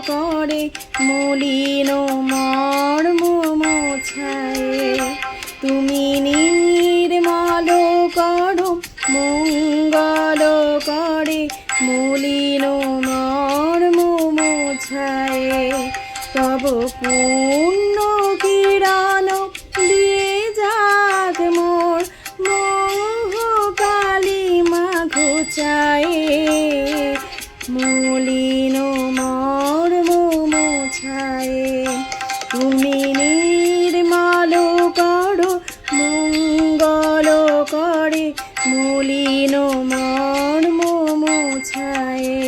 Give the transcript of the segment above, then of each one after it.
করে মলিন মর্ম মোছায়ে। তুমি নির্মল করো মঙ্গল করে মলিন মর্ম মোছায়ে। তব পুণ্য কিরণ দিয়ে যাক মোর মোহ কালিমা ঘুচায়ে। মলিন মর্ম মোছায়ে। তুমি নির্মল করো মঙ্গল করে মলিন মর্ম মোছায়ে।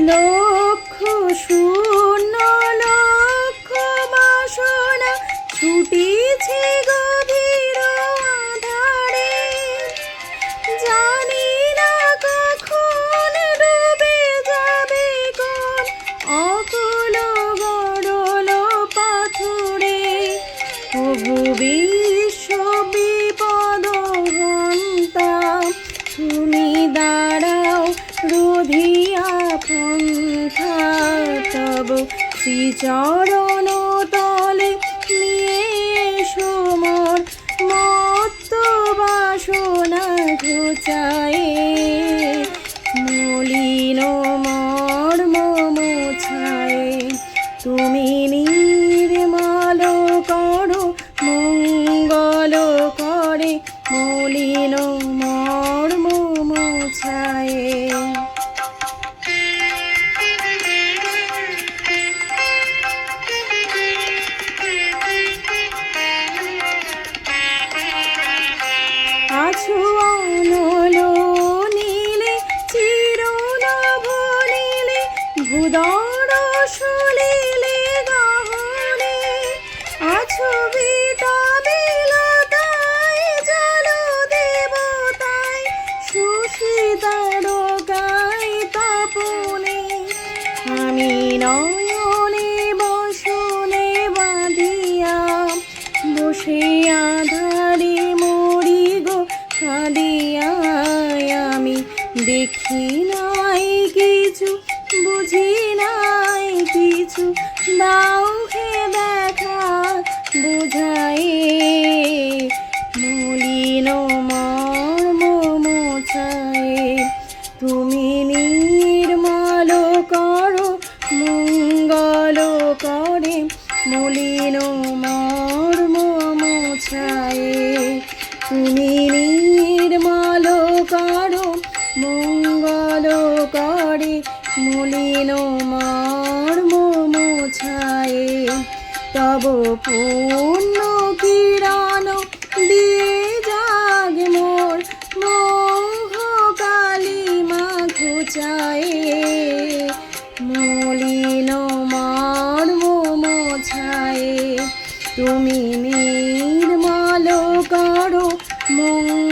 লক্ষ শূন্য লক্ষ বাসনা ছুটিছে গভীর আধারে। জানি না কখন ডুবে যাবে কোন অকুল গরল পাথরে। প্রভু বিশ্ব বিপদ হন্তা তুমি দাঁড়াও রোধিয়া পন্থা। তব শ্রীচরণ তলে নিয়ে এসো মোর মত্ত বাসনা ঘুচায়ে। মলিন মর্ম মোছায়ে। তুমি নির্মল করো মঙ্গল করে মলিন মর্ম মোছায়ে। আছো অনল নীলে চিরনভ নীলে ভূদর সলিলে গহনে। আছো বিতা বিলাতায় জল দেবতায় শশী তারকায় তপনে। আমি নয়নে বসনে বাঁধিয়া বসে আধারে মরি গো কাঁদিয়া। আমি দেখি নাই কিছু বুঝি নাই কিছু দাও হে দেখা বুঝায়ে। মলিন মর্ম মোছায়ে। তুমি নির্মল করো মঙ্গল করে মলিন মর্ম মোছায়ে। তুমি নির্মল করো মঙ্গল করে মলিন মর্ম মোছায়ে। তব পুণ্য কিরণ দিয়ে যাগ মোর মোহ কালিমা ঘুচায়ে। মলিন মর্ম মোছায়ে। তুমি নির্মল করো মঙ্গল